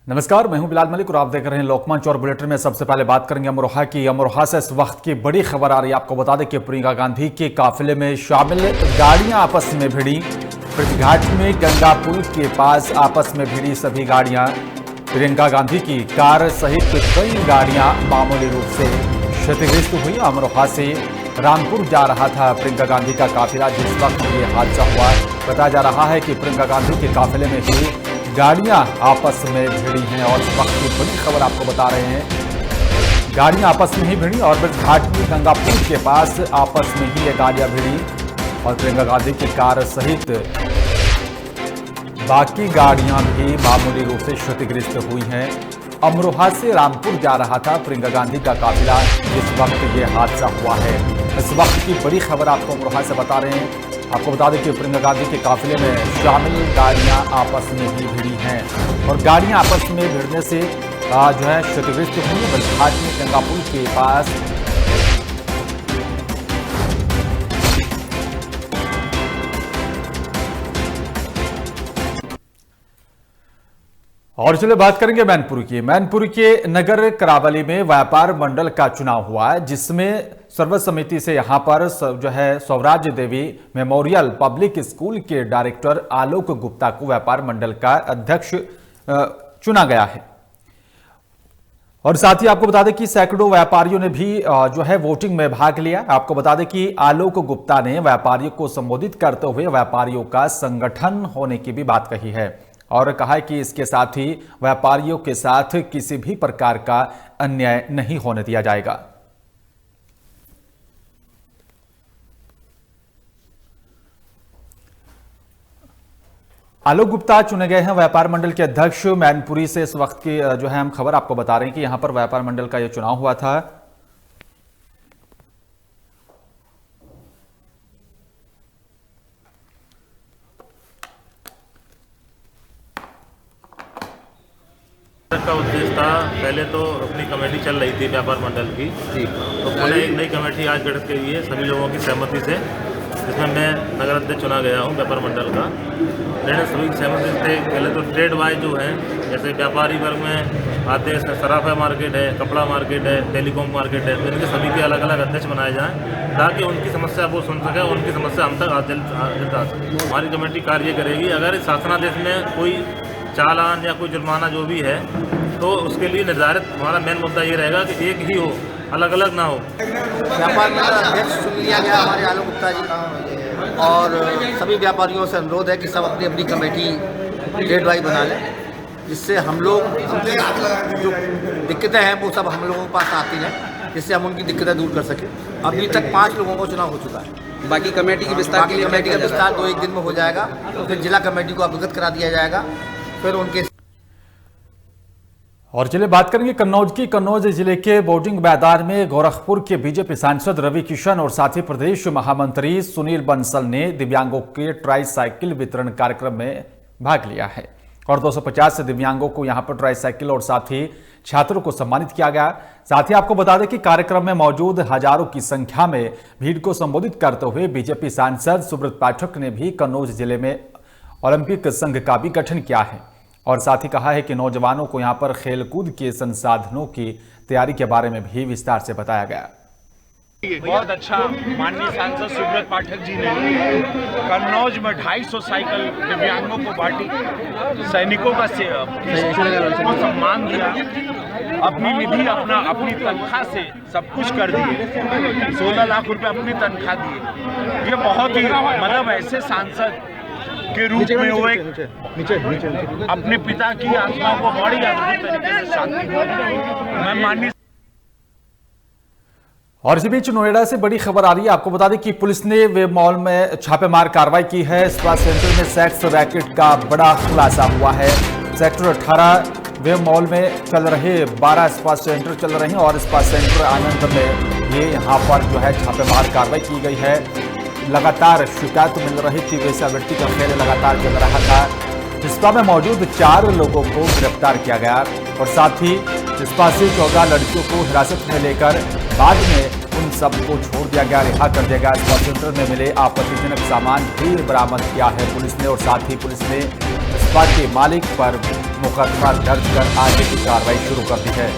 नमस्कार, मैं हूं बिलाल मलिक और आप देख रहे हैं लोकमंच। और बुलेटिन में सबसे पहले बात करेंगे अमरोहा की। अमरोहा से इस वक्त की बड़ी खबर आ रही है। आपको बता दें कि प्रियंका गांधी के काफिले में शामिल गाड़ियां आपस में भिड़ी। ब्रजघाट में गंगा पुल के पास आपस में भिड़ी सभी गाड़ियां। प्रियंका गांधी की कार सहित कई गाड़ियां मामूली रूप से क्षतिग्रस्त हुई। अमरोहा से रामपुर जा रहा था प्रियंका गांधी का काफिला, जिस वक्त ये हादसा हुआ। बताया जा रहा है कि प्रियंका गांधी के काफिले में ही गाड़ियां आपस में भिड़ी हैं। और इस वक्त की बड़ी खबर आपको बता रहे हैं, गाड़ियां आपस में ही भिड़ी और ब्रजघाट में गंगा पुल के पास आपस में ही ये गाड़ियां भिड़ी और प्रियंका गांधी की कार सहित बाकी गाड़ियां भी मामूली रूप से क्षतिग्रस्त हुई हैं। अमरोहा से रामपुर जा रहा था प्रियंका गांधी का काफिला, जिस वक्त ये हादसा हुआ है। इस वक्त की बड़ी खबर आपको अमरोहा से बता रहे हैं। आपको बता दें कि प्रियंका गांधी के काफिले में शामिल गाड़ियां आपस में ही भिड़ी हैं और गाड़ियां आपस में भिड़ने से जो है क्षतिग्रस्त हुई। ब्रजघाट में गंगा पुल के पास और चलिए बात करेंगे मैनपुरी की। मैनपुरी के नगर करावली में व्यापार मंडल का चुनाव हुआ है, जिसमें सर्वसम्मति से यहां पर जो है स्वराज देवी मेमोरियल पब्लिक स्कूल के डायरेक्टर आलोक गुप्ता को व्यापार मंडल का अध्यक्ष चुना गया है। और साथ ही आपको बता दें कि सैकड़ों व्यापारियों ने भी जो है वोटिंग में भाग लिया। आपको बता दें कि आलोक गुप्ता ने व्यापारियों को संबोधित करते हुए व्यापारियों का संगठन होने की भी बात कही है और कहा है कि इसके साथ ही व्यापारियों के साथ किसी भी प्रकार का अन्याय नहीं होने दिया जाएगा। आलोक गुप्ता चुने गए हैं व्यापार मंडल के अध्यक्ष। मैनपुरी से इस वक्त की जो है हम खबर आपको बता रहे हैं कि यहां पर व्यापार मंडल का यह चुनाव हुआ था। का उद्देश्य था, पहले तो अपनी कमेटी चल रही थी व्यापार मंडल की, तो पुनः एक नई कमेटी आज गठित की है सभी लोगों की सहमति से, जिसमें मैं नगर अध्यक्ष चुना गया हूं व्यापार मंडल का। निर्णय सभी की सहमति से। पहले तो ट्रेड वाइज जो है, जैसे व्यापारी वर्ग में आते हैं, सराफा मार्केट है, कपड़ा मार्केट है, टेलीकॉम मार्केट है, तो इनके सभी के अलग अलग अध्यक्ष बनाए जाएँ ताकि उनकी समस्या वो सुन सके, उनकी समस्या हम तक जल्द आ सके। हमारी कमेटी कार्य करेगी। अगर इस शासनादेश में कोई चालान या कोई जुर्माना जो भी है, तो उसके लिए निर्धारित हमारा मेन मुद्दा ये रहेगा कि एक ही हो, अलग अलग ना हो। व्यापार मंडल अध्यक्ष चुन लिया गया हमारे आलोक गुप्ता जी, और सभी व्यापारियों से अनुरोध है कि सब अपनी अपनी कमेटी ट्रेड वाइज बना लें, जिससे हम लोग जो दिक्कतें हैं वो सब हम लोगों के पास आती हैं, जिससे हम उनकी दिक्कतें दूर कर सकें। अभी तक 5 लोगों को चुनाव हो चुका है। बाकी कमेटी की विस्तार बाकी कमेटी का विस्तार 2-1 दिन में हो जाएगा, तो फिर जिला कमेटी को अवगत करा दिया जाएगा। फिर उनके और चलिए बात करेंगे कन्नौज की। कन्नौज जिले के बोर्डिंग मैदान में गोरखपुर के बीजेपी सांसद रवि किशन और साथ ही प्रदेश महामंत्री सुनील बंसल ने दिव्यांगों के ट्राईसाइकिल वितरण कार्यक्रम में भाग लिया है और 250 दिव्यांगों को यहां पर ट्राईसाइकिल और साथ ही छात्रों को सम्मानित किया गया। साथ ही आपको बता दें कि कार्यक्रम में मौजूद हजारों की संख्या में भीड़ को संबोधित करते हुए बीजेपी सांसद सुब्रत पाठक ने भी कन्नौज जिले में ओलंपिक संघ का भी गठन किया है और साथ ही कहा है कि नौजवानों को यहां पर खेलकूद के संसाधनों की तैयारी के बारे में भी विस्तार से बताया गया। बहुत अच्छा माननीय सांसद सुब्रत पाठक जी ने कन्नौज में 250 साइकिल दिव्यांगों को बांटी, सैनिकों का सम्मान दिया, अपनी निधि अपनी तनख्वाह से सब कुछ कर दिए, 16 लाख रुपए अपनी तनख्वाह दिए। ये बहुत ही मतलब ऐसे सांसद के रूप में वो एक अपने पिता की आत्मा को बड़ी अद्भुत तरीके से शांति मैं माननीय। और इसी बीच नोएडा से बड़ी खबर आ रही है। आपको बता दें कि पुलिस ने वेब मॉल में छापेमार कार्रवाई की है। स्पा सेंटर में सेक्स रैकेट का बड़ा खुलासा हुआ है। सेक्टर 18 वेब मॉल में चल रहे 12 स्पा सेंटर चल रहे हैं और स्पा सेंटर आनंद में ये यहाँ पर जो है छापेमार कार्रवाई की गई है। लगातार शिकायत मिल रही थी, वेश्यावृत्ति का खेल लगातार चल रहा था। स्पा में मौजूद 4 लोगों को गिरफ्तार किया गया और साथ ही स्पा से 14 लड़कियों को हिरासत में लेकर बाद में उन सबको छोड़ दिया गया, रिहा कर दिया गया। स्पा सेंटर में मिले आपत्तिजनक सामान भी बरामद किया है पुलिस ने और साथ ही पुलिस ने स्पा के मालिक पर मुकदमा दर्ज कर आगे की कार्रवाई शुरू कर दी है।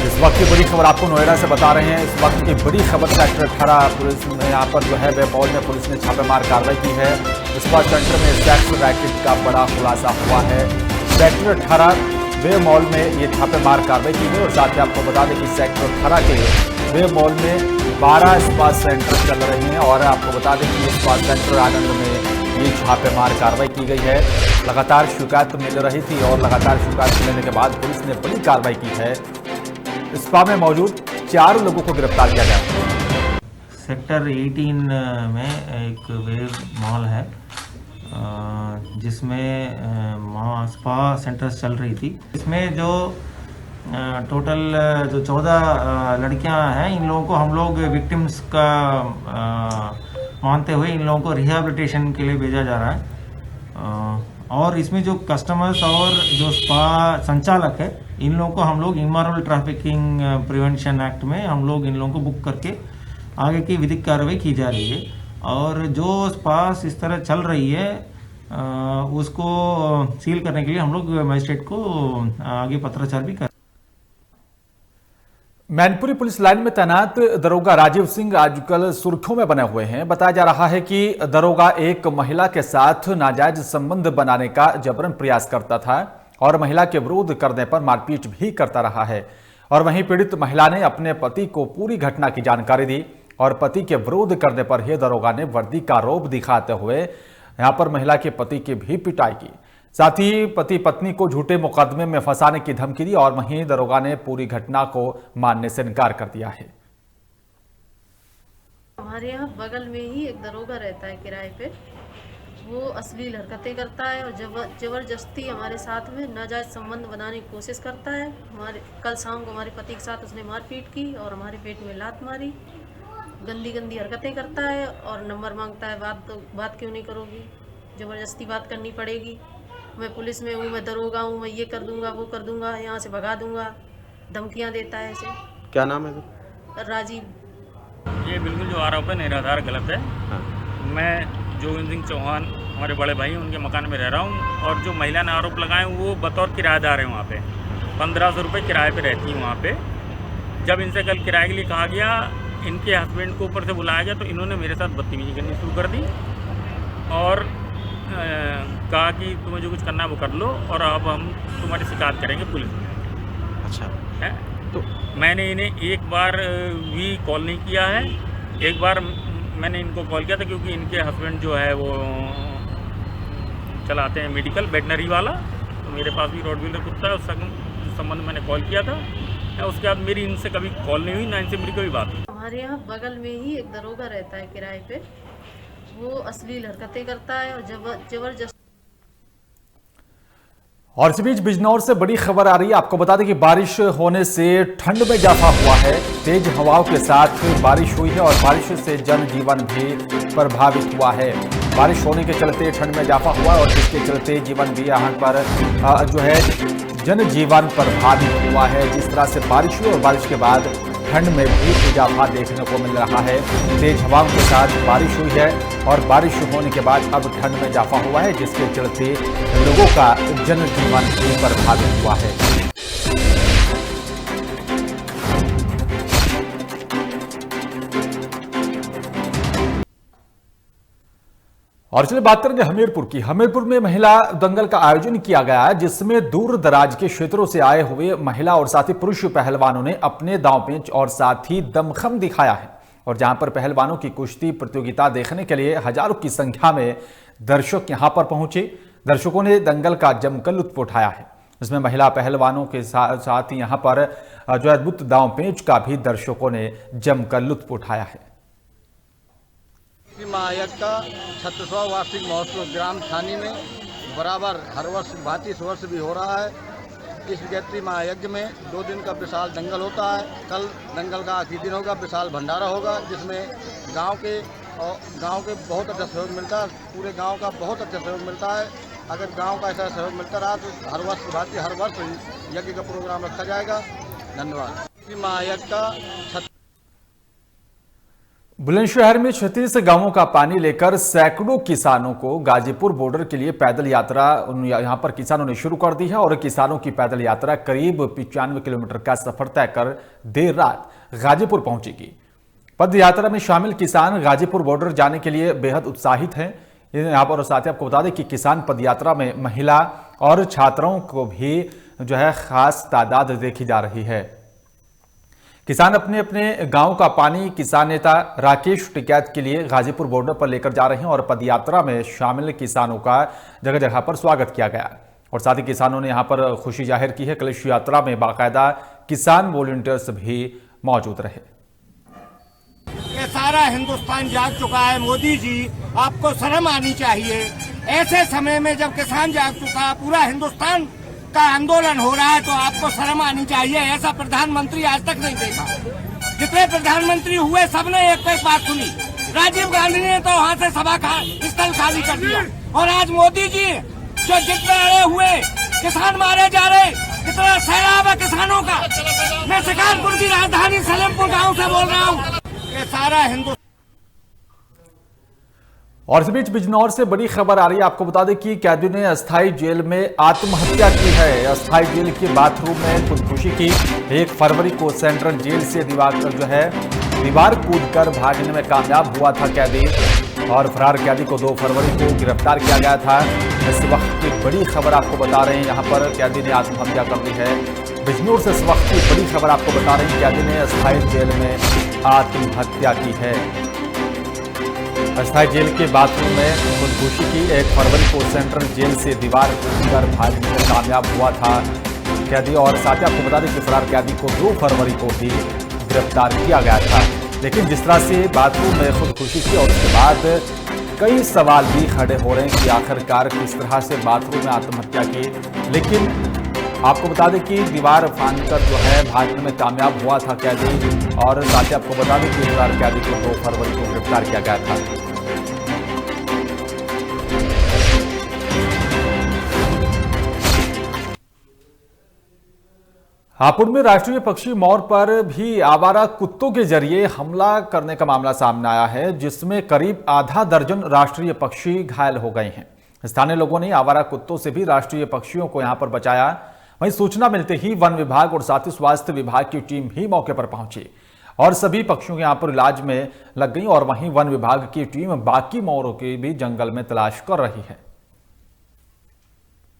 इस वक्त की बड़ी खबर आपको नोएडा से बता रहे हैं। इस वक्त की बड़ी खबर सेक्टर 18 पुलिस ने यहाँ पर जो है वे मॉल में पुलिस ने छापेमार कार्रवाई की है। स्पा सेंटर में सेक्स रैकेट का बड़ा खुलासा हुआ है। सेक्टर 18 वे मॉल में ये छापेमार कार्रवाई की गई और साथ ही आपको बता दें कि सेक्टर 18 के वे मॉल में 12 स्पा सेंटर चल रहे हैं और आपको बता दें कि ये स्पा सेंटर आनंद में ये छापेमार कार्रवाई की गई है। लगातार शिकायत मिल रही थी और लगातार शिकायत मिलने के बाद पुलिस ने बड़ी कार्रवाई की है। स्पा में मौजूद 4 लोगों को गिरफ्तार किया गया। सेक्टर 18 में एक वेव मॉल है जिसमें स्पा सेंटर्स चल रही थी। इसमें जो टोटल जो 14 लड़कियां हैं, इन लोगों को हम लोग विक्टिम्स का मानते हुए इन लोगों को रिहैबिलिटेशन के लिए भेजा जा रहा है। और इसमें जो कस्टमर्स और जो स्पा संचालक है, इन लोगों को हम लोग इमोरल ट्रैफिकिंग प्रिवेंशन एक्ट में हम लोग इन लोगों को बुक करके आगे की विधिक कार्रवाई की जा रही है। और जो स्पास इस तरह चल रही है उसको सील करने के लिए हम लोग मजिस्ट्रेट को आगे पत्राचार भी कर। मैनपुरी पुलिस लाइन में तैनात दरोगा राजीव सिंह आजकल सुर्खियों में बने हुए हैं। बताया जा रहा है कि दरोगा एक महिला के साथ नाजायज संबंध बनाने का जबरन प्रयास करता था और महिला के विरोध करने पर मारपीट भी करता रहा है। और वहीं पीड़ित महिला ने अपने पति को पूरी घटना की जानकारी दी और पति के विरोध करने पर ही दरोगा ने वर्दी का रौब दिखाते हुए यहां पर महिला के पति की भी पिटाई की। साथ ही पति पत्नी को झूठे मुकदमे में फंसाने की धमकी दी और वहीं दरोगा ने पूरी घटना को मानने से इनकार कर दिया है। हमारे यहाँ बगल में ही एक दरोगा रहता है किराए पे। वो अश्लील हरकतें करता है और जबरदस्ती हमारे साथ में नाजायज संबंध बनाने की कोशिश करता है। कल शाम को हमारे पति के साथ उसने मारपीट की और हमारे पेट में लात मारी। गंदी गंदी हरकतें करता है और नंबर मांगता है। बात क्यों नहीं करोगी, ज़बरदस्ती बात करनी पड़ेगी। मैं पुलिस में हूँ, मैं दरोगा हूँ, मैं ये कर दूंगा, वो कर दूंगा, यहाँ से भगा दूंगा, धमकियाँ देता है ऐसे। क्या नाम है? राजीव। ये बिल्कुल जो आरोप है निराधार गलत है। हाँ। मैं जोगिंदर सिंह चौहान, हमारे बड़े भाई उनके मकान में रह रहा हूँ और जो महिला ने आरोप लगाए वो बतौर किराएदार है। वहाँ पे 1500 रुपये किराए पे रहती हैं। वहाँ पे जब इनसे कल किराए के लिए कहा गया, इनके हस्बैंड को ऊपर से बुलाया गया तो इन्होंने मेरे साथ बदतमीजी करनी शुरू कर दी और कहा कि तुम्हें जो कुछ करना है वो कर लो और अब हम तुम्हारी शिकायत करेंगे पुलिस में। अच्छा है तो मैंने इन्हें एक बार भी कॉल नहीं किया है। एक बार मैंने इनको कॉल किया था क्योंकि इनके हस्बैंड जो है वो चलाते हैं मेडिकल वेटनरी वाला, तो मेरे पास भी रॉडवीलर कुत्ता है, उस संबंध मैंने कॉल किया था। उसके बाद मेरी इनसे कभी कॉल नहीं हुई, ना इनसे मेरी कोई बात। हमारे यहाँ बगल में ही एक दरोगा रहता है किराए पे। वो अश्लील हरकतें करता है और जबरदस्ती। और इस बीच बिजनौर से बड़ी खबर आ रही है। आपको बता दें कि बारिश होने से ठंड में इजाफा हुआ है। तेज हवाओं के साथ बारिश हुई है और बारिश से जनजीवन भी प्रभावित हुआ है। बारिश होने के चलते ठंड में इजाफा हुआ और जिसके चलते जीवन भी यहाँ पर जो है जनजीवन प्रभावित हुआ है। जिस तरह से बारिश हुई और बारिश के बाद ठंड में भी इजाफा देखने को मिल रहा है। तेज हवाओं के साथ बारिश हुई है और बारिश होने के बाद अब ठंड में इजाफा हुआ है, जिसके चलते लोगों का जनजीवन भी प्रभावित हुआ है। और चलिए बात करेंगे हमीरपुर की। हमीरपुर में महिला दंगल का आयोजन किया गया है, जिसमें दूर दराज के क्षेत्रों से आए हुए महिला और साथ ही पुरुष पहलवानों ने अपने दांव पेंच और साथ ही दमखम दिखाया है। और जहां पर पहलवानों की कुश्ती प्रतियोगिता देखने के लिए हजारों की संख्या में दर्शक यहां पर पहुंचे। दर्शकों ने दंगल का जमकर लुत्फ उठाया है। इसमें महिला पहलवानों के साथ ही यहां पर जो अद्भुत दांव पेंच का भी दर्शकों ने जमकर लुत्फ उठाया है। महायज्ञ का 36वां वार्षिक महोत्सव ग्राम छानी में बराबर हर वर्ष भांति इस वर्ष भी हो रहा है। इस गायत्री महायज्ञ में 2 दिन का विशाल दंगल होता है। कल दंगल का आखिरी दिन होगा, विशाल भंडारा होगा, जिसमें गांव के बहुत अच्छा सहयोग मिलता है। पूरे गांव का बहुत अच्छा सहयोग मिलता है। अगर गांव का ऐसा सहयोग मिलता रहा तो हर वर्ष भांति हर वर्ष यज्ञ का प्रोग्राम रखा जाएगा। धन्यवाद। महायज्ञ का बुलंदशहर में 36 गांवों का पानी लेकर सैकड़ों किसानों को गाजीपुर बॉर्डर के लिए पैदल यात्रा यहां पर किसानों ने शुरू कर दी है और किसानों की पैदल यात्रा करीब 95 किलोमीटर का सफर तय कर देर रात गाजीपुर पहुंचेगी। पद यात्रा में शामिल किसान गाजीपुर बॉर्डर जाने के लिए बेहद उत्साहित हैं। यहाँ पर साथ ही आपको बता दें कि किसान पद यात्रा में महिला और छात्राओं को भी जो है खास तादाद देखी जा रही है। किसान अपने अपने गांव का पानी किसान नेता राकेश टिकैत के लिए गाजीपुर बॉर्डर पर लेकर जा रहे हैं और पदयात्रा में शामिल किसानों का जगह जगह पर स्वागत किया गया और साथ ही किसानों ने यहां पर खुशी जाहिर की है। कलश यात्रा में बाकायदा किसान वॉलंटियर्स भी मौजूद रहे। ये सारा हिंदुस्तान जाग चुका है। मोदी जी, आपको शर्म आनी चाहिए। ऐसे समय में जब किसान जाग चुका है, पूरा हिंदुस्तान का आंदोलन हो रहा है, तो आपको शर्म आनी चाहिए। ऐसा प्रधानमंत्री आज तक नहीं देखा। जितने प्रधानमंत्री हुए सबने एक पे बात सुनी। राजीव गांधी ने तो वहाँ से सभा स्थल खाली कर दिया और आज मोदी जी जो जितने अड़े हुए किसान मारे जा रहे, कितना सैलाब है किसानों का। मैं शिकारपुर की राजधानी सलेमपुर गाँव से बोल रहा हूँ। ये सारा हिंदुस्तान। और इस बीच बिजनौर से बड़ी खबर आ रही है। आपको बता दें कि कैदी ने अस्थायी जेल में आत्महत्या की है। अस्थायी जेल के बाथरूम में खुदकुशी की। 1 फरवरी को सेंट्रल जेल से दीवार कूदकर भागने में कामयाब हुआ था कैदी और फरार कैदी को 2 फरवरी को गिरफ्तार किया गया था। इस वक्त की बड़ी खबर आपको बता रहे हैं, यहाँ पर कैदी ने आत्महत्या कर ली है। बिजनौर से इस वक्त की बड़ी खबर आपको बता रहे हैं, कैदी ने अस्थायी जेल में आत्महत्या की है। अस्थायी जेल के बाथरूम में खुदकुशी की। 1 फरवरी को सेंट्रल जेल से दीवार कूदकर भागने में कामयाब हुआ था कैदी और साथ ही आपको बता दें कि फरार कैदी को 2 फरवरी को ही गिरफ्तार किया गया था। लेकिन जिस तरह से बाथरूम में खुदकुशी की और उसके बाद कई सवाल भी खड़े हो रहे हैं कि आखिरकार किस तरह से बाथरूम में आत्महत्या की। लेकिन आपको बता दें कि दीवार फांदकर जो है भागने में कामयाब हुआ था कैदी और साथ ही आपको बता दें कि फरार कैदी को 2 फरवरी को गिरफ्तार किया गया था। हापुड़ में राष्ट्रीय पक्षी मोर पर भी आवारा कुत्तों के जरिए हमला करने का मामला सामने आया है, जिसमें करीब आधा दर्जन राष्ट्रीय पक्षी घायल हो गए हैं। स्थानीय लोगों ने आवारा कुत्तों से भी राष्ट्रीय पक्षियों को यहां पर बचाया। वहीं सूचना मिलते ही वन विभाग और साथ ही स्वास्थ्य विभाग की टीम भी मौके पर पहुंची और सभी पक्षियों के यहां पर इलाज में लग गई और वहीं वन विभाग की टीम बाकी मोरों की भी जंगल में तलाश कर रही है।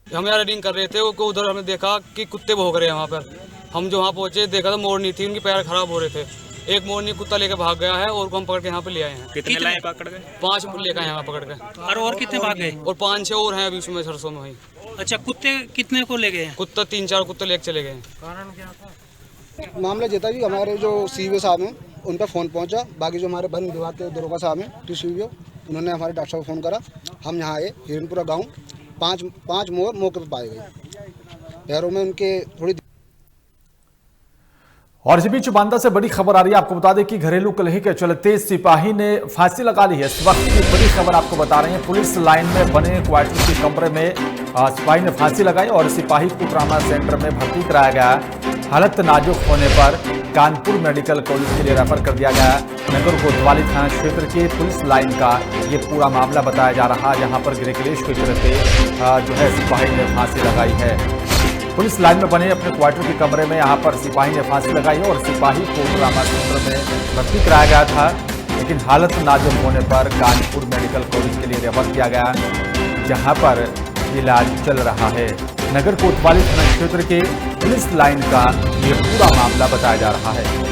हम यहाँ राइडिंग कर रहे थे, उधर हमने देखा कि कुत्ते भौंक रहे हैं। वहाँ पर हम जो वहाँ पहुंचे देखा तो मोरनी थी, उनके पैर खराब हो रहे थे। एक मोरनी कुत्ता लेकर भाग गया है और हम पकड़ के यहाँ पे ले आए हैं। कितने लाए पकड़ गए? 5 लेकर यहाँ पकड़ के। और कितने भाग गए? और 5-6 और हैं अभी उसमें सरसों में। वही अच्छा, कुत्ते कितने को ले गए हैं? कुत्ता 3-4 कुत्ते लेकर चले गए। कारण क्या था? मामला जेता जी, हमारे जो सीईओ साहब हैं उन पर फ़ोन पहुंचा। बाकी जो हमारे वन विभाग के दरोगा साहब हैं सीईओ, उन्होंने हमारे डॉक्टर साहब को फ़ोन करा। हम यहाँ आए हिरनपुरा गाँव। 5 मोर मौके पर पाए गए। पैरों में उनके थोड़ी। और इस बीच बांदा से बड़ी खबर आ रही है। आपको बता दें कि घरेलू कलह के चलते सिपाही ने फांसी लगा ली है। इस वक्त की बड़ी खबर आपको बता रहे हैं, पुलिस लाइन में बने क्वार्टर के कमरे में सिपाही ने फांसी लगाई और सिपाही को ट्रामा सेंटर में भर्ती कराया गया। हालत नाजुक होने पर कानपुर मेडिकल कॉलेज के लिए रेफर कर दिया गया। नगर कोतवाली थाना क्षेत्र के पुलिस लाइन का ये पूरा मामला बताया जा रहा है, जहां पर गृहकलेश के चलते जो है सिपाही ने फांसी लगाई है। पुलिस लाइन में बने अपने क्वार्टर के कमरे में यहां पर सिपाही ने फांसी लगाई और सिपाही को ट्रामा सेंटर में भर्ती कराया गया था, लेकिन हालत नाजुक होने पर कानपुर मेडिकल कॉलेज के लिए रेफर किया गया, जहां पर इलाज चल रहा है। नगर कोतवाली थाना क्षेत्र के पुलिस लाइन का ये पूरा मामला बताया जा रहा है।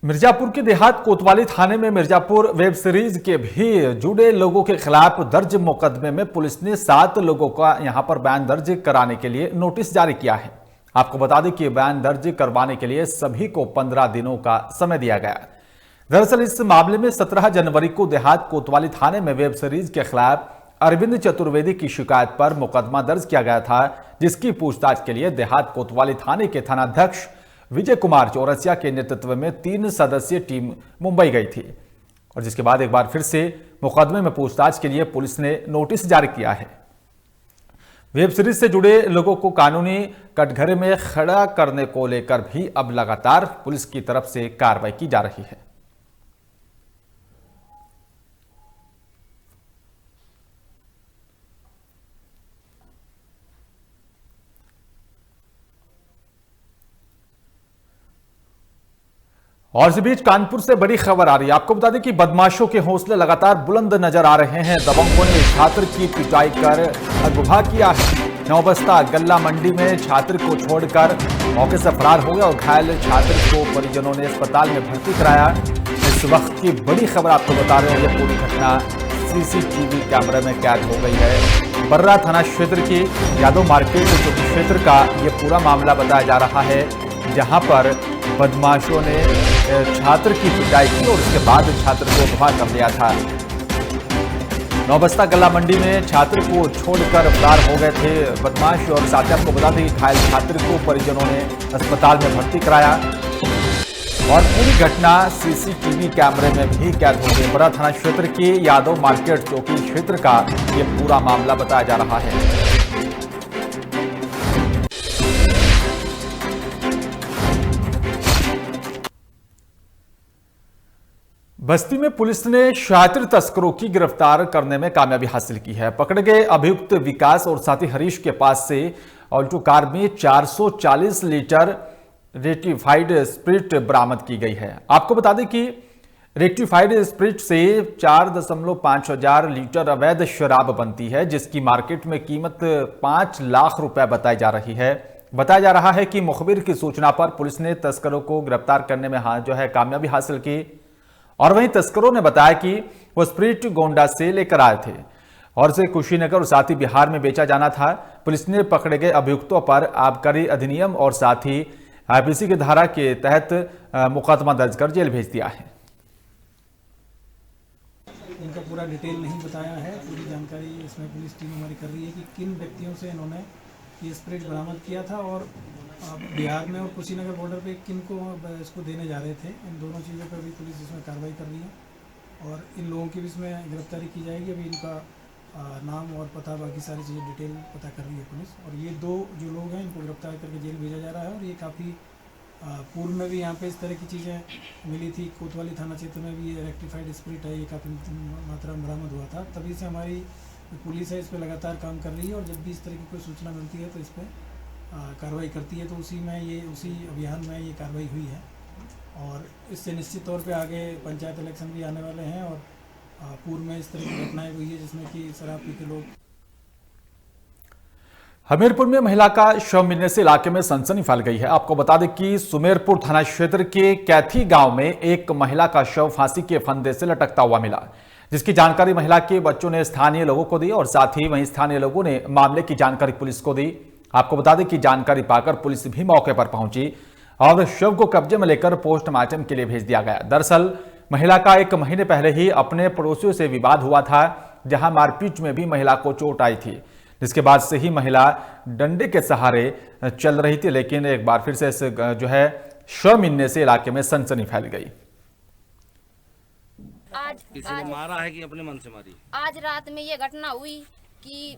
मिर्जापुर के देहात कोतवाली थाने में मिर्जापुर वेब सीरीज के भी जुड़े लोगों के खिलाफ दर्ज मुकदमे में पुलिस ने 7 लोगों का यहां पर बयान दर्ज कराने के लिए नोटिस जारी किया है। आपको बता दें कि बयान दर्ज करवाने के लिए सभी को 15 दिनों का समय दिया गया। दरअसल इस मामले में 17 जनवरी को देहात कोतवाली थाने में वेब सीरीज के खिलाफ अरविंद चतुर्वेदी की शिकायत पर मुकदमा दर्ज किया गया था, जिसकी पूछताछ के लिए देहात कोतवाली थाने के थानाध्यक्ष विजय कुमार चौरसिया के नेतृत्व में 3 सदस्यीय टीम मुंबई गई थी और जिसके बाद एक बार फिर से मुकदमे में पूछताछ के लिए पुलिस ने नोटिस जारी किया है। वेब सीरीज से जुड़े लोगों को कानूनी कटघरे में खड़ा करने को लेकर भी अब लगातार पुलिस की तरफ से कार्रवाई की जा रही है। और इस बीच कानपुर से बड़ी खबर आ रही है। आपको बता दें कि बदमाशों के हौसले लगातार बुलंद नजर आ रहे हैं। दबंगों ने छात्र की पिटाई कर अगवा किया है। नौबस्ता गल्ला मंडी में छात्र को छोड़कर मौके से फरार हो गया और घायल छात्र को परिजनों ने अस्पताल में भर्ती कराया। इस वक्त की बड़ी खबर आपको बता रहे हैं। यह पूरी घटना सीसीटीवी कैमरे में कैद हो गई है। बर्रा थाना क्षेत्र की यादव मार्केट क्षेत्र का यह पूरा मामला बताया जा रहा है, जहां पर बदमाशों ने छात्र की पिटाई की और उसके बाद छात्र को अगवा कर लिया था। नौबस्ता गल्ला मंडी में छात्र को छोड़कर फरार हो गए थे बदमाश और साथ ही आपको बता दें कि घायल छात्र को परिजनों ने अस्पताल में भर्ती कराया और पूरी घटना सीसीटीवी कैमरे में भी कैद हो गई। बड़ा थाना क्षेत्र के यादव मार्केट चौकी क्षेत्र का यह पूरा मामला बताया जा रहा है। बस्ती में पुलिस ने छात्र तस्करों की गिरफ्तार करने में कामयाबी हासिल की है। पकड़े गए अभियुक्त विकास और साथी हरीश के पास से ऑल्टो कार में 440 लीटर रेक्टिफाइड स्पिरिट बरामद की गई है। आपको बता दें कि रेक्टिफाइड स्पिरिट से 4.5 हजार लीटर अवैध शराब बनती है, जिसकी मार्केट में कीमत 5 लाख रुपए बताई जा रही है। बताया जा रहा है कि मुखबिर की सूचना पर पुलिस ने तस्करों को गिरफ्तार करने में कामयाबी हासिल की और वहीं तस्करों ने बताया कि वो स्पिरिट गोंडा से लेकर आए थे और इसे कुशीनगर और साथ ही बिहार में बेचा जाना था। पुलिस ने पकड़े गए अभियुक्तों पर आबकारी अधिनियम और साथ ही आईपीसी की धारा के तहत मुकदमा दर्ज कर जेल भेज दिया है। इनका पूरा डिटेल नहीं बताया है। पूरी जानकारी इसमें पुलिस टीम हमारी कर रही है कि किन व्यक्तियों से इन्होंने ये स्पिरिट बरामद किया था और बिहार में और कुशीनगर बॉर्डर पे किन को इसको देने जा रहे थे। इन दोनों चीज़ों पर भी पुलिस इसमें कार्रवाई कर रही है और इन लोगों की भी इसमें गिरफ्तारी की जाएगी। अभी इनका नाम और पता बाकी सारी चीज़ें डिटेल पता कर रही है पुलिस और ये दो जो लोग हैं इनको गिरफ्तार करके जेल भेजा जा रहा है। और ये काफ़ी पूर्व में भी यहाँ पे इस तरह की चीज़ें मिली थी। कोतवाली थाना क्षेत्र में भी ये रेक्टिफाइड स्पिरिट है, ये काफ़ी मात्रा में बरामद हुआ था। तभी से हमारी पुलिस है इस पर लगातार काम कर रही है और जब भी इस तरह की कोई सूचना मिलती है तो इस पर कार्रवाई करती है। तो उसी अभियान में ये कार्रवाई हुई है और इससे निश्चित तौर पे आगे पंचायत इलेक्शन भी आने वाले हैं और पूर्व में इस तरह की घटनाएं हुई है जिसमें कि शराब पी के लोग। हमीरपुर में महिला का शव मिलने से इलाके में सनसनी फैल गई है। आपको बता दें कि सुमेरपुर थाना क्षेत्र के कैथी गांव में एक महिला का शव फांसी के फंदे से लटकता हुआ मिला, जिसकी जानकारी महिला के बच्चों ने स्थानीय लोगों को दी और साथ ही वहीं स्थानीय लोगों ने मामले की जानकारी पुलिस को दी। आपको बता दें कि जानकारी पाकर पुलिस भी मौके पर पहुंची और शव को कब्जे में लेकर पोस्टमार्टम के लिए भेज दिया गया। दरअसल महिला का 1 महीने पहले ही अपने पड़ोसियों से विवाद हुआ था, जहां मारपीट में भी महिला को चोट आई थी, जिसके बाद से ही महिला डंडे के सहारे चल रही थी। लेकिन एक बार फिर से शव मिलने से इलाके में सनसनी फैल गई। आज किसी ने मारा है कि अपने मन से मारी? आज रात में ये घटना हुई कि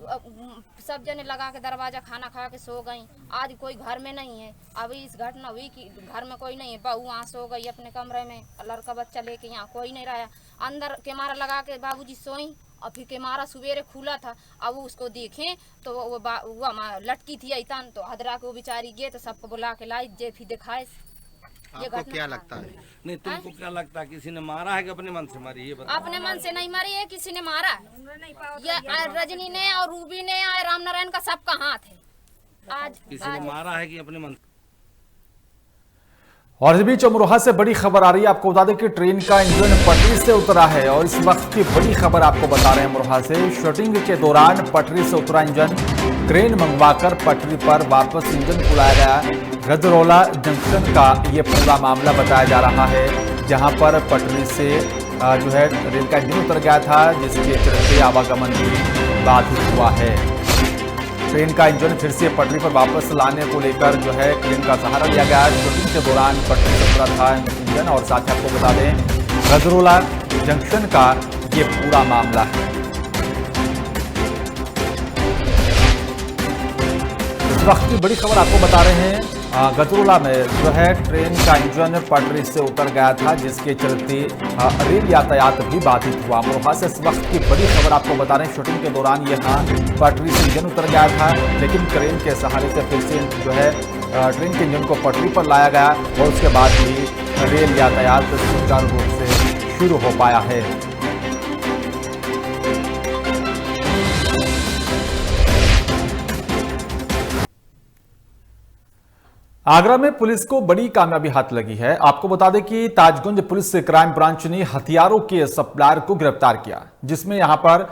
सब जने लगा के दरवाजा खाना खा के सो गई। आज कोई घर में नहीं है। अभी इस घटना हुई कि घर में कोई नहीं है। बहू वहाँ सो गई अपने कमरे में, लड़का बच्चा लेके यहाँ कोई नहीं रहा। अंदर कैमरा लगा के बाबूजी सोई और फिर कैमरा सवेरे खुला था। अब उसको देखें तो वो लटकी थी ऐतान, तो हदरा के वो बेचारी गए तो सबको बुला के लाई जे फिर दिखाए। आपको क्या लगता है? नहीं, तुमको क्या लगता है? किसी ने मारा है कि अपने मन से मारी? ये बताओ। अपने मन से नहीं मारी है, किसी ने मारा। ये रजनी ने और रूबी ने और रामनारायण का सबका हाथ है। आज किसी ने मारा है कि अपने मन? और इस बीच अमरोहा से बड़ी खबर आ रही है। आपको बता दें कि ट्रेन का इंजन पटरी से उतरा है और इस वक्त की बड़ी खबर आपको बता रहे हैं अमरोहा से। शूटिंग के दौरान पटरी से उतरा इंजन क्रेन मंगवाकर पटरी पर वापस इंजन को लाया गया। गजरौला जंक्शन का ये पूरा मामला बताया जा रहा है, जहां पर पटरी से रेल का इंजन उतर गया था, जिसके चलते आवागमन भी बाधित हुआ है। ट्रेन का इंजन फिर से पटरी पर वापस लाने को लेकर ट्रेन का सहारा लिया गया। शूटिंग के दौरान पटरी से उतरा था इंजन और साथ ही आपको बता दें गजरौला जंक्शन का ये पूरा मामला है। इस वक्त की बड़ी खबर आपको बता रहे हैं, गजरोला में जो है ट्रेन का इंजन पटरी से उतर गया था, जिसके चलते रेल यातायात भी बाधित हुआ। अमरोहा से इस वक्त की बड़ी खबर आपको बता रहे हैं, शूटिंग के दौरान यहाँ पटरी से इंजन उतर गया था, लेकिन क्रेन के सहारे से फिर से जो है ट्रेन के इंजन को पटरी पर लाया गया और उसके बाद भी रेल यातायात सुचारू रूप से शुरू हो पाया है। आगरा में पुलिस को बड़ी कामयाबी हाथ लगी है। आपको बता दें कि ताजगंज पुलिस क्राइम ब्रांच ने हथियारों के सप्लायर को गिरफ्तार किया, जिसमें यहां पर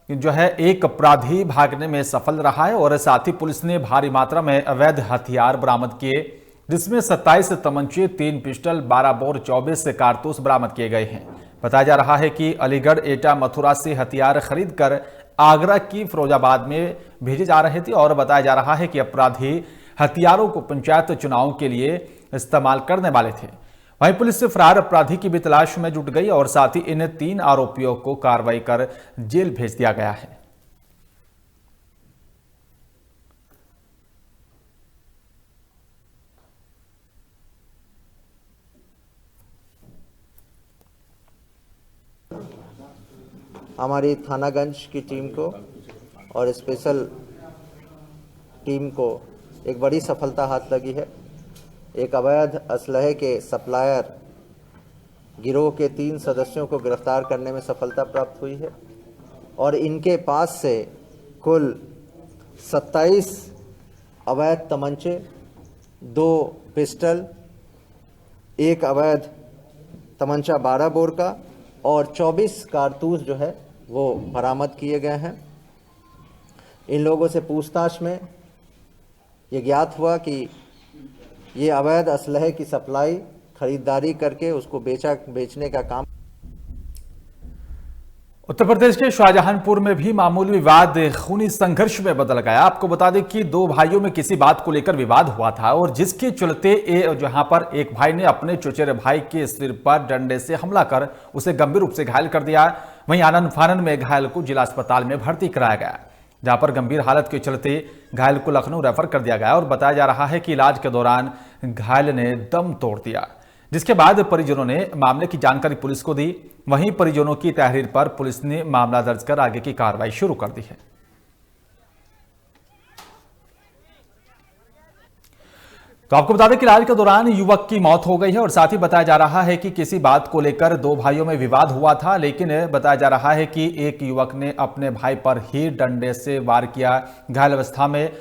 जो है एक अपराधी भागने में सफल रहा है और साथ ही पुलिस ने भारी मात्रा में अवैध हथियार बरामद किए, जिसमें 27 तमंचे, 3 पिस्टल, 12 बोर, 24 कारतूस बरामद किए गए हैं। बताया जा रहा है कि अलीगढ़, एटा, मथुरा से हथियार खरीद कर आगरा की फिरोजाबाद में भेजे जा रहे थे और बताया जा रहा है कि अपराधी हथियारों को पंचायत चुनाव के लिए इस्तेमाल करने वाले थे। वहीं पुलिस से फरार अपराधी की भी तलाश में जुट गई और साथ ही इन 3 आरोपियों को कार्रवाई कर जेल भेज दिया गया है। हमारी थानागंज की टीम को और स्पेशल टीम को एक बड़ी सफलता हाथ लगी है। एक अवैध असलहे के सप्लायर गिरोह के 3 सदस्यों को गिरफ्तार करने में सफलता प्राप्त हुई है और इनके पास से कुल 27 अवैध तमंचे, 2 पिस्टल, 1 अवैध तमंचा 12 बोर का और 24 कारतूस जो है वो बरामद किए गए हैं। इन लोगों से पूछताछ में ये ज्ञात हुआ कि ये अवैध असलहे की सप्लाई, खरीदारी करके उसको बेचने का काम। उत्तर प्रदेश के शाहजहांपुर में भी मामूली विवाद खूनी संघर्ष में बदल गया। आपको बता दें कि 2 भाइयों में किसी बात को लेकर विवाद हुआ था और जिसके चलते जहां पर एक भाई ने अपने चचेरे भाई के सिर पर डंडे से हमला कर उसे गंभीर रूप से घायल कर दिया। वहीं आनन फानन में घायल को जिला अस्पताल में भर्ती कराया गया, जहां पर गंभीर हालत के चलते घायल को लखनऊ रेफर कर दिया गया और बताया जा रहा है कि इलाज के दौरान घायल ने दम तोड़ दिया, जिसके बाद परिजनों ने मामले की जानकारी पुलिस को दी। वहीं परिजनों की तहरीर पर पुलिस ने मामला दर्ज कर आगे की कार्रवाई शुरू कर दी है। तो आपको बता दें कि इलाज के दौरान युवक की मौत हो गई है और साथ ही बताया जा रहा है कि किसी बात को लेकर 2 भाइयों में विवाद हुआ था, लेकिन बताया जा रहा है कि एक युवक ने अपने भाई पर ही डंडे से वार किया। घायल अवस्था में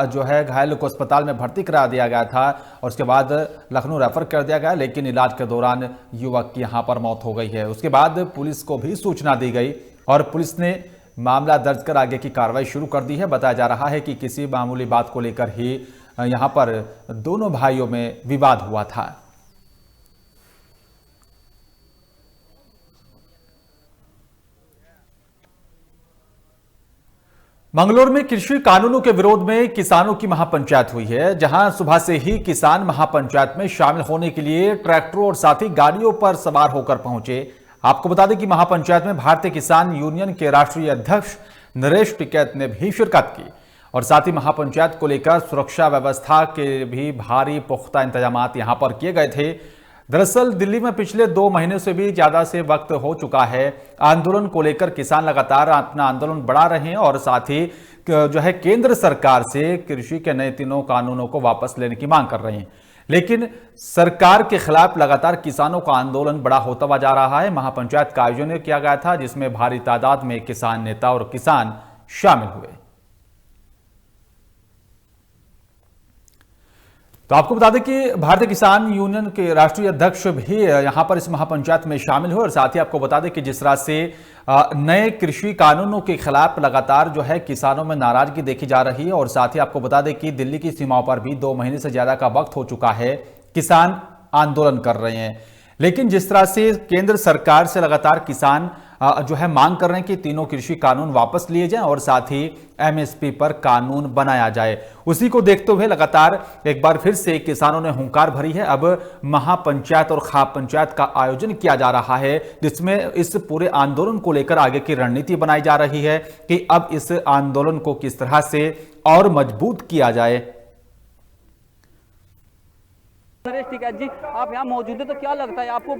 जो है घायल को अस्पताल में भर्ती करा दिया गया था और उसके बाद लखनऊ रेफर कर दिया गया, लेकिन इलाज के दौरान युवक की यहां पर मौत हो गई है। उसके बाद पुलिस को भी सूचना दी गई और पुलिस ने मामला दर्ज कर आगे की कार्रवाई शुरू कर दी है। बताया जा रहा है कि किसी मामूली बात को लेकर ही यहां पर दोनों भाइयों में विवाद हुआ था। मंगलौर में कृषि कानूनों के विरोध में किसानों की महापंचायत हुई है, जहां सुबह से ही किसान महापंचायत में शामिल होने के लिए ट्रैक्टरों और साथ ही गाड़ियों पर सवार होकर पहुंचे। आपको बता दें कि महापंचायत में भारतीय किसान यूनियन के राष्ट्रीय अध्यक्ष नरेश टिकैत ने भी शिरकत की और साथ ही महापंचायत को लेकर सुरक्षा व्यवस्था के भी भारी पुख्ता इंतजाम यहां पर किए गए थे। दरअसल दिल्ली में पिछले 2 महीने से भी ज्यादा से वक्त हो चुका है आंदोलन को लेकर। किसान लगातार अपना आंदोलन बढ़ा रहे हैं और साथ ही जो है केंद्र सरकार से कृषि के नए 3 कानूनों को वापस लेने की मांग कर रहे हैं, लेकिन सरकार के खिलाफ लगातार किसानों का आंदोलन बड़ा होता हुआ जा रहा है। महापंचायत का आयोजन किया गया था, जिसमें भारी तादाद में किसान नेता और किसान शामिल हुए। तो आपको बता दें कि भारतीय किसान यूनियन के राष्ट्रीय अध्यक्ष भी यहां पर इस महापंचायत में शामिल हुए और साथ ही आपको बता दें कि जिस तरह से नए कृषि कानूनों के खिलाफ लगातार जो है किसानों में नाराजगी देखी जा रही है और साथ ही आपको बता दें कि दिल्ली की सीमाओं पर भी 2 महीने से ज्यादा का वक्त हो चुका है, किसान आंदोलन कर रहे हैं। लेकिन जिस तरह से केंद्र सरकार से लगातार किसान जो है मांग कर रहे हैं कि 3 कृषि कानून वापस लिए जाएं और साथ ही एमएसपी पर कानून बनाया जाए, उसी को देखते हुए लगातार एक बार फिर से किसानों ने हुंकार भरी है। अब महापंचायत और खाप पंचायत का आयोजन किया जा रहा है, जिसमें इस पूरे आंदोलन को लेकर आगे की रणनीति बनाई जा रही है कि अब इस आंदोलन को किस तरह से और मजबूत किया जाए। नरेश टिकैत जी, आप यहाँ मौजूद है, तो क्या लगता है आपको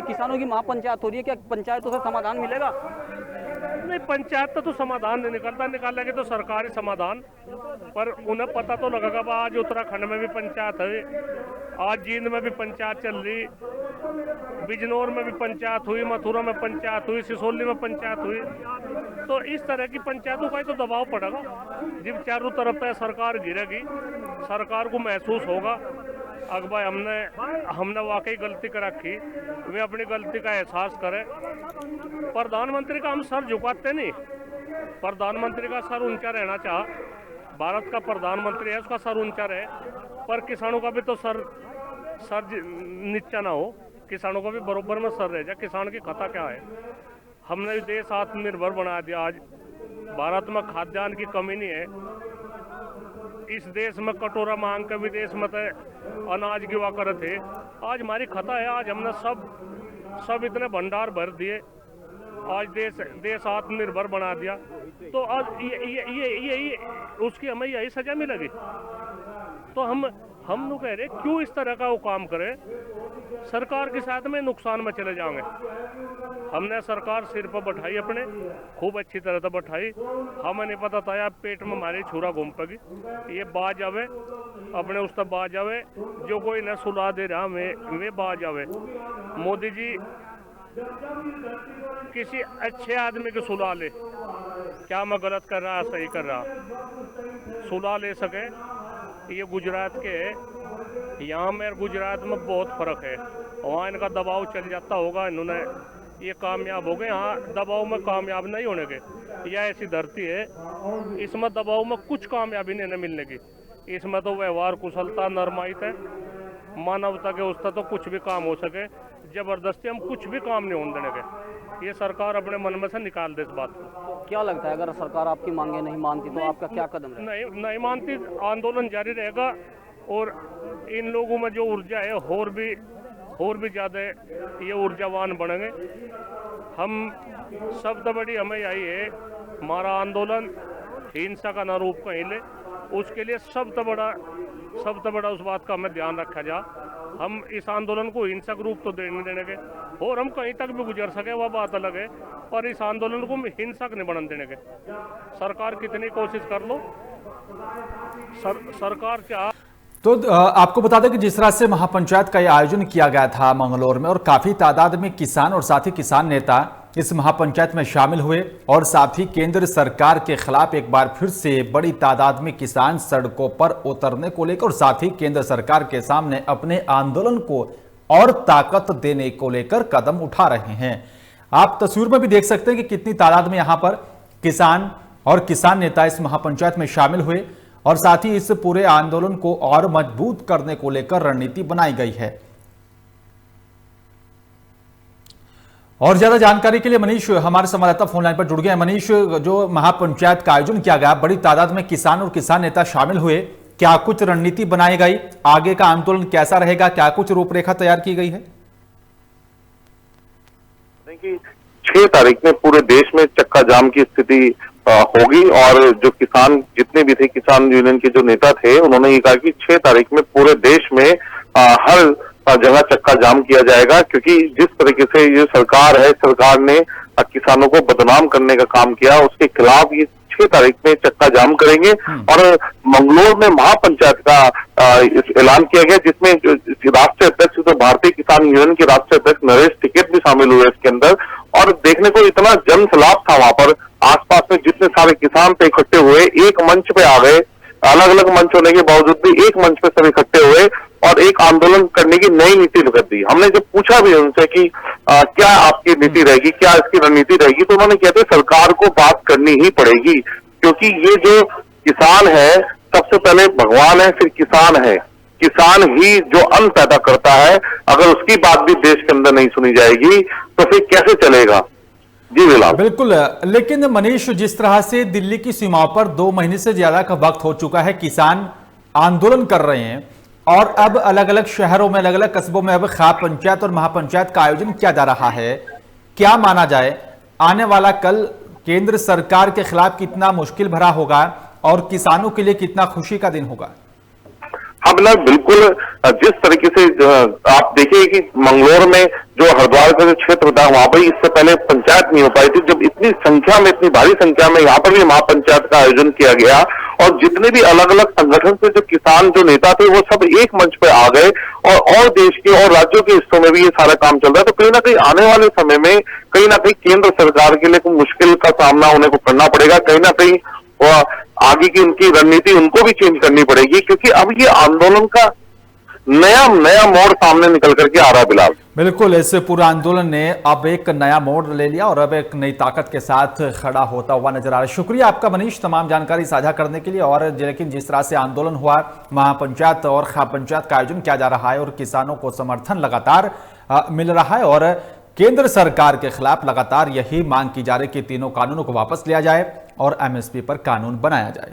किसानों की महापंचायत हो रही है, क्या पंचायतों से समाधान मिलेगा? नहीं, पंचायत तो समाधान नहीं निकलता, निकालेंगे तो सरकारी समाधान, पर उन्हें पता तो लगेगा। आज उत्तराखंड में भी पंचायत है, आज जींद में भी पंचायत चल रही, बिजनौर में भी पंचायत हुई, मथुरा में पंचायत हुई, सिसोली में पंचायत हुई। तो इस तरह की पंचायतों का ही तो दबाव पड़ेगा। जब चारों तरफ पे सरकार गिरेगी, सरकार को महसूस होगा अगर भाई हमने वाकई गलती कर रखी, वे अपनी गलती का एहसास करें। प्रधानमंत्री का हम सर झुकाते नहीं, प्रधानमंत्री का सर ऊंचा रहना चाह, भारत का प्रधानमंत्री है, उसका सर ऊंचा रहे, पर किसानों का भी तो सर नीचा ना हो, किसानों को भी बराबर में सर रह जाए। किसान की कथा क्या है, हमने देश आत्मनिर्भर बना दिया। आज भारत में खाद्यान्न की कमी नहीं है, इस देश में कटोरा मांग के विदेश में तो अनाज गिवा करे थे। आज हमारी खता है, आज हमने सब इतने भंडार भर दिए, आज देश आत्मनिर्भर बना दिया। तो आज ये उसकी हमें यही सजा मिलेगी। तो हम लोग कह रहे क्यों इस तरह का वो काम करे, सरकार के साथ में नुकसान में चले जाएंगे। हमने सरकार सिर पर बैठाई, अपने खूब अच्छी तरह से बैठाई, हमें नहीं पता था यार पेट में हमारी छुरा घूम पेगी, ये बाज आवे अपने उस तक बाज आवे, जो कोई न सुला दे रहा वे बाज आवे। मोदी जी किसी अच्छे आदमी को सुला ले, क्या मैं गलत कर रहा सही कर रहा, सुला ले सके। ये गुजरात के, यहाँ में गुजरात में बहुत फ़र्क है, वहाँ इनका दबाव चल जाता होगा, इन्होंने ये कामयाब हो गए, यहाँ दबाव में कामयाब नहीं होने के। यह ऐसी धरती है, इसमें दबाव में कुछ कामयाबी नहीं मिलने की, इसमें तो व्यवहार कुशलता नरमाइत है, मानवता के उस तो कुछ भी काम हो सके, जबरदस्ती हम कुछ भी काम नहीं होने देने के। ये सरकार अपने मन में से निकाल दे इस बात को। क्या लगता है अगर सरकार आपकी मांगे नहीं मानती तो आपका क्या कदम रहेगा? नहीं मानती, आंदोलन जारी रहेगा, और इन लोगों में जो ऊर्जा है और भी ज़्यादा ये ऊर्जावान बनेंगे। हम सबसे बड़ी हमें यही है, हमारा आंदोलन हिंसा का न रूप कहीं ले, उसके लिए सबसे बड़ा उस बात का हमें ध्यान रखा जा। हम इस आंदोलन को हिंसक रूप तो नहीं देने के, और हम कहीं तक भी गुजर सके वह बात अलग है, पर इस आंदोलन को हिंसक नहीं बनने देने के। सरकार कितनी कोशिश कर लो, सरकार चाह। तो आपको बता दें कि जिस तरह से महापंचायत का यह आयोजन किया गया था मंगलौर में, और काफी तादाद में किसान और साथ ही किसान नेता इस महापंचायत में शामिल हुए, और साथ ही केंद्र सरकार के खिलाफ एक बार फिर से बड़ी तादाद में किसान सड़कों पर उतरने को लेकर, और साथ ही केंद्र सरकार के सामने अपने आंदोलन को और ताकत देने को लेकर कदम उठा रहे हैं। आप तस्वीर में भी देख सकते हैं कि कितनी तादाद में यहां पर किसान और किसान नेता इस महापंचायत में शामिल हुए, और साथ ही इस पूरे आंदोलन को और मजबूत करने को लेकर रणनीति बनाई गई है। और ज्यादा जानकारी के लिए मनीष हमारे संवाददाता फोन लाइन पर जुड़ गए हैं। मनीष, जो महापंचायत का आयोजन किया गया, बड़ी तादाद में किसान और किसान नेता शामिल हुए, क्या कुछ रणनीति बनाई गई, आगे का आंदोलन कैसा रहेगा, क्या कुछ रूपरेखा तैयार की गई है? 6 तारीख में पूरे देश में चक्का जाम की स्थिति होगी, और जो किसान जितने भी थे, किसान यूनियन के जो नेता थे, उन्होंने ये कहा कि 6 तारीख में पूरे देश में हर जगह चक्का जाम किया जाएगा, क्योंकि जिस तरीके से ये सरकार ने किसानों को बदनाम करने का काम किया, उसके खिलाफ ये 6 तारीख में चक्का जाम करेंगे। और मंगलौर में महापंचायत का ऐलान किया गया, जिसमें राष्ट्रीय अध्यक्ष, तो भारतीय किसान यूनियन के राष्ट्रीय अध्यक्ष नरेश टिकैत भी शामिल हुए इसके अंदर। और देखने को इतना जन सैलाब था वहां पर, आसपास में जितने सारे किसान थे इकट्ठे हुए, एक मंच पे आ गए, अलग अलग मंच होने के बावजूद भी एक मंच पे सब इकट्ठे हुए और एक आंदोलन करने की नई नीति रख दी। हमने जब पूछा भी उनसे कि क्या आपकी नीति रहेगी, क्या इसकी रणनीति रहेगी, तो उन्होंने कहते सरकार को बात करनी ही पड़ेगी, क्योंकि ये जो किसान है सबसे पहले भगवान है, फिर किसान है। किसान ही जो अन्न पैदा करता है, अगर उसकी बात भी देश के अंदर नहीं सुनी जाएगी तो फिर कैसे चलेगा। जी बिल्कुल। लेकिन मनीष, जिस तरह से दिल्ली की सीमाओं पर 2 महीने से ज्यादा का वक्त हो चुका है, किसान आंदोलन कर रहे हैं, और अब अलग अलग शहरों में, अलग अलग कस्बों में अब खाप पंचायत और महापंचायत का आयोजन किया जा रहा है, क्या माना जाए आने वाला कल केंद्र सरकार के खिलाफ कितना मुश्किल भरा होगा और किसानों के लिए कितना खुशी का दिन होगा? हाँ बिल्कुल बिल्कुल, जिस तरीके से आप देखिए कि मंगलौर में जो हरिद्वार का जो क्षेत्र था वहां पर इससे पहले पंचायत नहीं हो पाई थी, जब इतनी संख्या में, इतनी भारी संख्या में यहाँ पर भी महापंचायत का आयोजन किया गया और जितने भी अलग अलग संगठन से जो किसान जो नेता थे वो सब एक मंच पे आ गए और देश के और राज्यों के हिस्सों में भी ये सारा काम चल रहा है। तो कहीं ना कहीं आने वाले समय में कहीं ना कहीं केंद्र सरकार के लिए कोई मुश्किल का सामना उन्हें को करना पड़ेगा, कहीं ना कहीं आगे की उनकी रणनीति उनको भी चेंज करनी पड़ेगी, क्योंकि अब ये आंदोलन का नया मोड़ सामने निकल करके आ रहा है। बिलाल बिल्कुल, इस पूरा आंदोलन ने अब एक नया मोड़ ले लिया और अब एक नई ताकत के साथ खड़ा होता हुआ नजर आ रहा है। शुक्रिया आपका मनीष, तमाम जानकारी साझा करने के लिए। और लेकिन जिस तरह से आंदोलन हुआ, महापंचायत और खाप पंचायत का आयोजन किया जा रहा है और किसानों को समर्थन लगातार मिल रहा है और केंद्र सरकार के खिलाफ लगातार यही मांग की जा रही कि तीनों कानूनों को वापस लिया जाए और एमएसपी पर कानून बनाया जाए।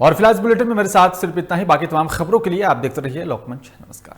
और फिलहाल इस बुलेटिन में मेरे साथ सिर्फ इतना ही। बाकी तमाम खबरों के लिए आप देखते रहिए लोकमंच। नमस्कार।